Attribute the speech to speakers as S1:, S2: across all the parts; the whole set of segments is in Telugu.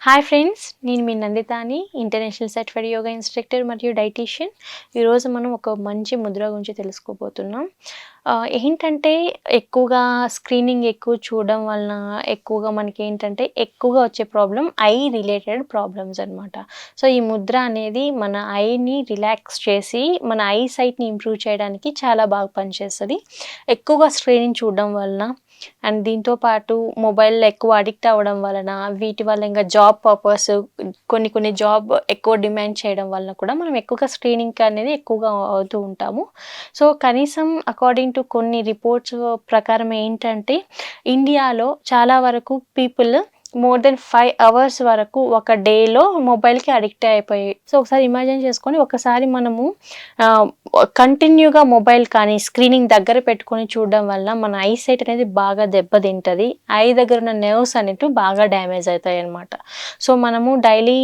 S1: హాయ్ ఫ్రెండ్స్, నేను మీ నందితాని, ఇంటర్నేషనల్ సర్టిఫైడ్ యోగా ఇన్స్ట్రక్టర్ మరియు డైటీషియన్. ఈరోజు మనం ఒక మంచి ముద్ర గురించి తెలుసుకోబోతున్నాం. ఏంటంటే ఎక్కువగా స్క్రీనింగ్ ఎక్కువ చూడడం వలన ఎక్కువగా మనకేంటంటే ఎక్కువగా వచ్చే ప్రాబ్లం ఐ రిలేటెడ్ ప్రాబ్లమ్స్ అనమాట. సో ఈ ముద్ర అనేది మన ఐని రిలాక్స్ చేసి మన ఐ సైట్ని ఇంప్రూవ్ చేయడానికి చాలా బాగా పనిచేస్తుంది. ఎక్కువగా స్క్రీనింగ్ చూడడం వలన అండ్ దీంతో పాటు మొబైల్ ఎక్కువ అడిక్ట్ అవ్వడం వలన వీటి వల్ల ఇంకా జాబ్ పర్పస్ కొన్ని జాబ్ ఎక్కువ డిమాండ్ చేయడం వలన కూడా మనం ఎక్కువగా స్క్రీనింగ్ అనేది ఎక్కువగా అవుతూ ఉంటాము. సో కనీసం అకార్డింగ్ టు కొన్ని రిపోర్ట్స్ ప్రకారం ఏంటంటే ఇండియాలో చాలా వరకు పీపుల్ మోర్ దెన్ 5 hours వరకు ఒక డేలో మొబైల్కి అడిక్ట్ అయిపోయాయి. సో ఒకసారి ఇమాజిన్ చేసుకొని ఒకసారి మనము కంటిన్యూగా మొబైల్ కానీ స్క్రీనింగ్ దగ్గర పెట్టుకొని చూడడం వల్ల మన ఐ సైట్ అనేది బాగా దెబ్బతింటుంది. ఐ దగ్గర ఉన్న నెర్వ్స్ అనేవి బాగా డ్యామేజ్ అవుతాయి అన్నమాట. సో మనము డైలీ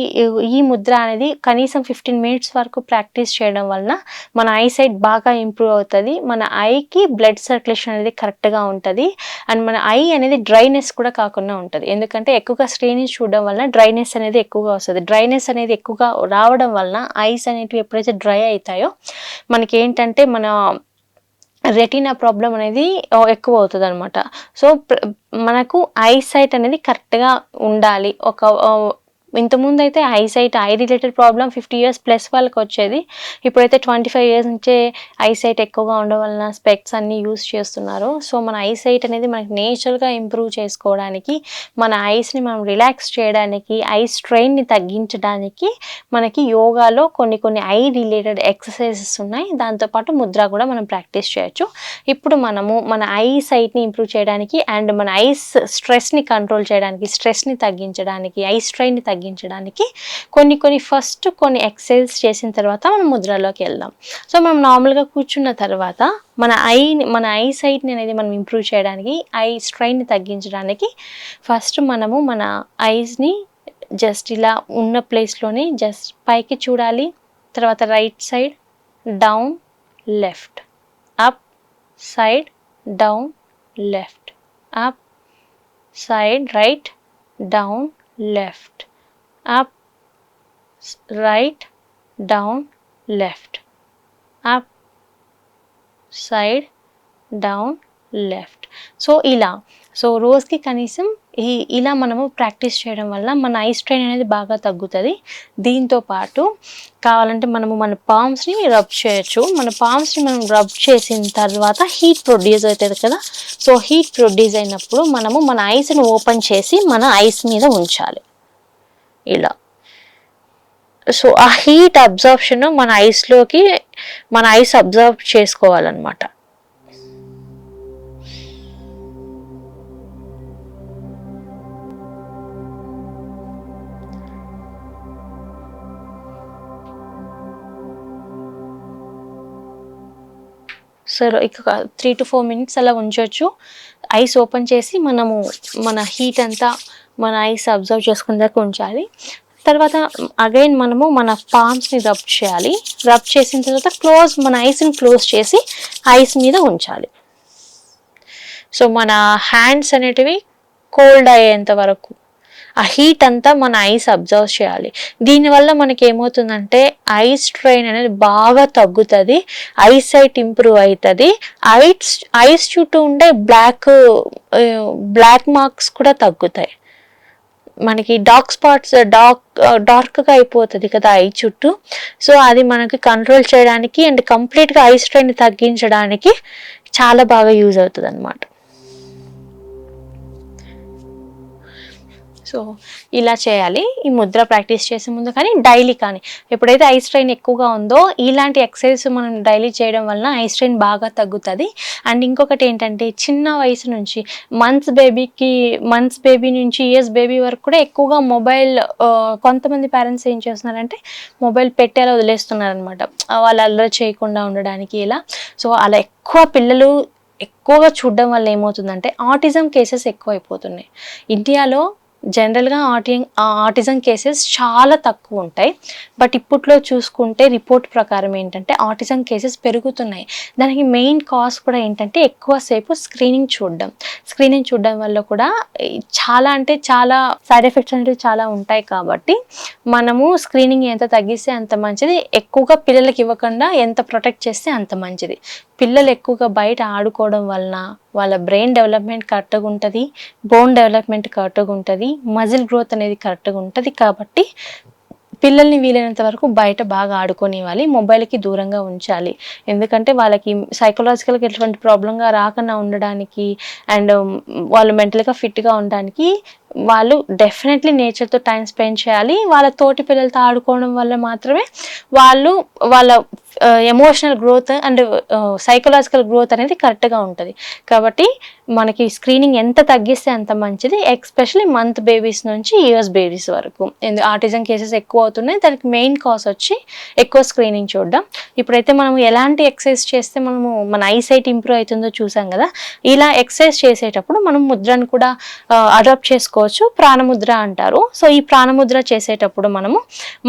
S1: ఈ ముద్ర అనేది కనీసం 15 minutes వరకు ప్రాక్టీస్ చేయడం వలన మన ఐ సైట్ బాగా ఇంప్రూవ్ అవుతుంది. మన ఐకి బ్లడ్ సర్క్యులేషన్ అనేది కరెక్ట్గా ఉంటుంది అండ్ మన ఐ అనేది డ్రైనెస్ కూడా కాకుండా ఉంటుంది. ఎందుకంటే ఎక్కువగా స్క్రీనింగ్ చూడడం వలన డ్రైనెస్ అనేది ఎక్కువగా వస్తుంది. డ్రైనెస్ అనేది ఎక్కువగా రావడం వలన ఐస్ అనేటివి ఎప్పుడైతే డ్రై అవుతాయో మనకి ఏంటంటే మన రెటీనా ప్రాబ్లం అనేది ఎక్కువ అవుతుంది అనమాట. సో మనకు ఐ సైట్ అనేది కరెక్ట్గా ఉండాలి. ఇంతకుముందు అయితే I related problem 50 years plus వాళ్ళకి వచ్చేది. ఇప్పుడైతే 25 years నుంచే ఐ సైట్ ఎక్కువగా ఉండడం వలన స్పెక్ట్స్ అన్నీ యూస్ చేస్తున్నారు. సో మన ఐ సైట్ అనేది మనకి నేచురల్గా ఇంప్రూవ్ చేసుకోవడానికి, మన ఐస్ని మనం రిలాక్స్ చేయడానికి, ఐ స్ట్రెయిన్ని తగ్గించడానికి మనకి యోగాలో కొన్ని ఐ రిలేటెడ్ ఎక్సర్సైజెస్ ఉన్నాయి. దాంతోపాటు ముద్ర కూడా మనం ప్రాక్టీస్ చేయొచ్చు. ఇప్పుడు మనము మన ఐ సైట్ని ఇంప్రూవ్ చేయడానికి అండ్ మన ఐస్ స్ట్రెస్ని కంట్రోల్ చేయడానికి, స్ట్రెస్ని తగ్గించడానికి, ఐ స్ట్రెయిన్ని తగ్గించడానికి కొన్ని ఎక్సర్సైజ్ చేసిన తర్వాత మనం ముద్రలోకి వెళ్దాం. సో మనం నార్మల్గా కూర్చున్న తర్వాత మన ఐ సైట్ని అనేది మనం ఇంప్రూవ్ చేయడానికి, ఐ స్ట్రెయిన్ని తగ్గించడానికి ఫస్ట్ మనము మన ఐస్ని జస్ట్ ఇలా ఉన్న ప్లేస్లోనే జస్ట్ పైకి చూడాలి. తర్వాత right side, down, left, up, side, down, left, up, side, right, down, left, up, right, down, left, up, side, down, left. So రోజుకి కనీసం ఇలా మనము ప్రాక్టీస్ చేయడం వల్ల మన ఐ స్ట్రెయిన్ అనేది బాగా తగ్గుతుంది. దీంతో పాటు కావాలంటే మనము మన పామ్స్ని రబ్ చేయొచ్చు. మన పామ్స్ని మనం రబ్ చేసిన తర్వాత హీట్ ప్రొడ్యూస్ అవుతుంది కదా. సో హీట్ ప్రొడ్యూస్ అయినప్పుడు మనము మన ఐస్ని ఓపెన్ చేసి మన ఐస్ మీద ఉంచాలి ఇలా. సో ఆ హీట్ అబ్జర్ప్షన్ మన ఐస్లోకి మన ఐస్ అబ్జర్వ్ చేసుకోవాలన్నమాట. సరే ఇక 3 to 4 minutes అలా ఉంచవచ్చు. ఐస్ ఓపెన్ చేసి మనము మన హీట్ అంతా మన ఐస్ అబ్జర్వ్ చేసుకునే దాకా ఉంచాలి. తర్వాత అగైన్ మనము మన పామ్స్ని రబ్ చేయాలి. రబ్ చేసిన తర్వాత మన ఐస్ని క్లోజ్ చేసి ఐస్ మీద ఉంచాలి. సో మన హ్యాండ్స్ అనేటివి కోల్డ్ అయ్యేంత వరకు ఆ హీట్ అంతా మన ఐస్ అబ్జర్వ్ చేయాలి. దీనివల్ల మనకి ఏమవుతుందంటే ఐ స్ట్రెయిన్ అనేది బాగా తగ్గుతుంది, ఐ సైట్ ఇంప్రూవ్ అవుతుంది, ఐస్ చుట్టూ ఉండే బ్లాక్ మార్క్స్ కూడా తగ్గుతాయి. మనకి డార్క్ స్పాట్స్ డార్క్గా అయిపోతుంది కదా ఐ చుట్టూ. సో అది మనకి కంట్రోల్ చేయడానికి అండ్ కంప్లీట్గా ఐ స్ట్రెయిన్ తగ్గించడానికి చాలా బాగా యూజ్ అవుతుంది అన్నమాట. సో ఇలా చేయాలి ఈ ముద్ర ప్రాక్టీస్ చేసే ముందు కానీ డైలీ కానీ. ఎప్పుడైతే ఐ స్ట్రెయిన్ ఎక్కువగా ఉందో ఇలాంటి ఎక్సర్సైజ్ మనం డైలీ చేయడం వలన ఐ స్ట్రెయిన్ బాగా తగ్గుతుంది. అండ్ ఇంకొకటి ఏంటంటే చిన్న వయసు నుంచి మంత్స్ బేబీ నుంచి ఇయర్స్ బేబీ వరకు కూడా ఎక్కువగా మొబైల్ కొంతమంది పేరెంట్స్ ఏం చేస్తున్నారంటే మొబైల్ పెట్టేలా వదిలేస్తున్నారనమాట, వాళ్ళు అల్లరి చేయకుండా ఉండడానికి ఇలా. సో అలా పిల్లలు ఎక్కువగా చూడడం వల్ల ఏమవుతుందంటే ఆటిజం కేసెస్ ఎక్కువ అయిపోతున్నాయి. ఇండియాలో జనరల్‌గా ఆటిజం కేసెస్ చాలా తక్కువ ఉంటాయి. బట్ ఇప్పట్లో చూసుకుంటే రిపోర్ట్ ప్రకారం ఏంటంటే ఆటిజం కేసెస్ పెరుగుతున్నాయి. దానికి మెయిన్ కాజ్ కూడా ఏంటంటే ఎక్కువ సేపు స్క్రీనింగ్ చూడడం. స్క్రీనింగ్ చూడడం వల్ల కూడా చాలా అంటే చాలా సైడ్ ఎఫెక్ట్స్ అనేవి చాలా ఉంటాయి కాబట్టి మనము స్క్రీనింగ్ ఎంత తగ్గిస్తే అంత మంచిది. ఎక్కువగా పిల్లలకి ఇవ్వకుండా ఎంత ప్రొటెక్ట్ చేస్తే అంత మంచిది. పిల్లలు ఎక్కువగా బయట ఆడుకోవడం వలన వాళ్ళ బ్రెయిన్ డెవలప్మెంట్ కరెక్ట్‌గా ఉంటది. బోన్ డెవలప్మెంట్ కరెక్ట్‌గా ఉంటది. మజిల్ గ్రోత్ అనేది కరెక్ట్‌గా ఉంటది కాబట్టి పిల్లల్ని వీలైనంత వరకు బయట బాగా ఆడుకోనివ్వాలి. మొబైల్‌కి దూరంగా ఉంచాలి. ఎందుకంటే వాళ్ళకి సైకలాజికల్‌గా ఎటువంటి ప్రాబ్లమ్‌గా రాకుండా ఉండడానికి అండ్ వాళ్ళు మెంటల్‌గా ఫిట్‌గా ఉండడానికి వాళ్ళు డెఫినెట్లీ నేచర్‌తో టైం స్పెండ్ చేయాలి. వాళ్ళ తోటి పిల్లలతో ఆడుకోవడం వల్ల మాత్రమే వాళ్ళు వాళ్ళ emotional growth and psychological growth అనేది కరెక్ట్‌గా ఉంటది. కాబట్టి మనకి స్క్రీనింగ్ ఎంత తగ్గిస్తే అంత మంచిది. ఎస్పెషల్లీ మంత్ బేబీస్ నుంచి ఇయర్స్ బేబీస్ వరకు. ఆటిజం కేసెస్ ఎక్కువ అవుతున్నాయి. దానికి మెయిన్ కాజ్ వచ్చి ఎక్కువ స్క్రీనింగ్ చూడడం. ఇప్పుడైతే మనం ఎలాంటి ఎక్సర్సైజ్ చేస్తే మనము మన ఐసైట్ ఇంప్రూవ్ అవుతుందో చూసాం కదా. ఇలా ఎక్సర్సైజ్ చేసేటప్పుడు మనం ముద్రను కూడా అడాప్ట్ చేసుకోవచ్చు. ప్రాణముద్ర అంటారు. సో ఈ ప్రాణముద్ర చేసేటప్పుడు మనము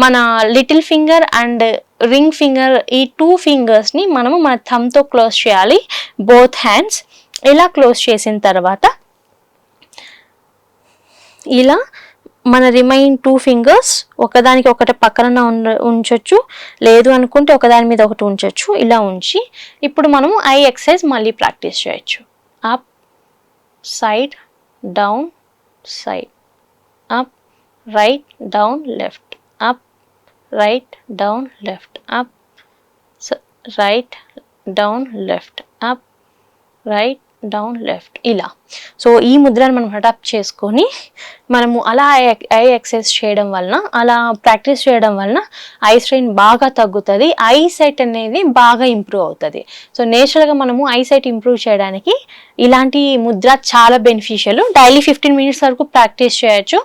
S1: మన little finger and ring finger ఈ 2 ఫింగర్స్ని మనము మన థమ్తో క్లోజ్ చేయాలి. బోత్ హ్యాండ్స్ ఇలా క్లోజ్ చేసిన తర్వాత ఇలా మన రిమైన్ 2 ఫింగర్స్ ఒకదానికి ఒకటి పక్కన ఉంచొచ్చు. లేదు అనుకుంటే ఒకదాని మీద ఒకటి ఉంచొచ్చు. ఇలా ఉంచి ఇప్పుడు మనము ఐ ఎక్సర్సైజ్ మళ్ళీ ప్రాక్టీస్ చేయొచ్చు. Up, side, down, side, up, right, down, left, up, right, down, left, up, right, down, left, up, right, down, left ఇలా. సో ఈ ముద్రను మనం అడాప్ట్ చేసుకొని మనము అలా ఐ ఎక్సర్సైజ్ చేయడం వలన అలా ప్రాక్టీస్ చేయడం వలన ఐ స్ట్రెయిన్ బాగా తగ్గుతుంది. ఐ సైట్ అనేది బాగా ఇంప్రూవ్ అవుతుంది. సో నేచురల్గా మనము ఐ సైట్ ఇంప్రూవ్ చేయడానికి ఇలాంటి ముద్ర చాలా బెనిఫిషియల్. డైలీ 15 మినిట్స్ వరకు ప్రాక్టీస్ చేయొచ్చు.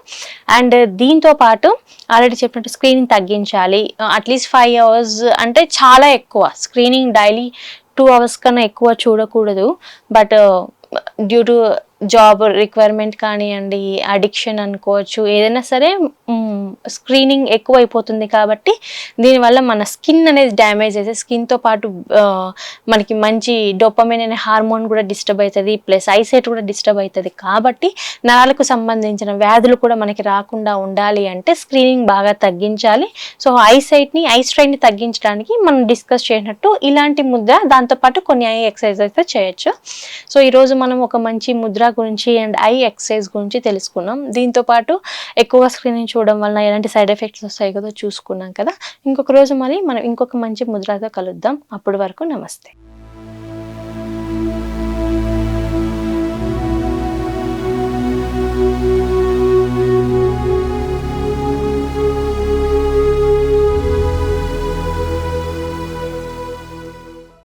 S1: అండ్ దీంతో పాటు ఆల్రెడీ చెప్పినట్టు స్క్రీనింగ్ తగ్గించాలి. అట్లీస్ట్ 5 అవర్స్ అంటే చాలా ఎక్కువ స్క్రీనింగ్ డైలీ 2 అవర్స్ కన్నా ఎక్కువ చూడకూడదు. But due to job requirement కానివ్వండి, అడిక్షన్ అనుకోవచ్చు, ఏదైనా సరే స్క్రీనింగ్ ఎక్కువ అయిపోతుంది కాబట్టి దీనివల్ల మన స్కిన్ అనేది డ్యామేజ్ అవుతుంది. స్కిన్తో పాటు మనకి మంచి డోపమైన్ అనే హార్మోన్ కూడా డిస్టర్బ్ అవుతుంది. ప్లస్ ఐసైట్ కూడా డిస్టర్బ్ అవుతుంది. కాబట్టి నరాలకు సంబంధించిన వ్యాధులు కూడా మనకి రాకుండా ఉండాలి అంటే స్క్రీనింగ్ బాగా తగ్గించాలి. సో ఐ స్ట్రెయిన్ని తగ్గించడానికి మనం డిస్కస్ చేసినట్టు ఇలాంటి ముద్ర, దాంతోపాటు కొన్ని ఐ ఎక్సర్సైజ్ అయితే చేయొచ్చు. సో ఈరోజు మనం ఒక మంచి ముద్ర గురించి అండ్ ఐ ఎక్సర్సైజ్ గురించి తెలుసుకున్నాం. దీంతో పాటు ఎక్కువ స్క్రీనింగ్ చూడడం వలన ఎలాంటి సైడ్ ఎఫెక్ట్స్ వస్తాయి కదా చూసుకున్నాం కదా. ఇంకొక రోజు మళ్ళీ మనం ఇంకొక మంచి ముద్రతో కలుద్దాం. అప్పటి వరకు నమస్తే.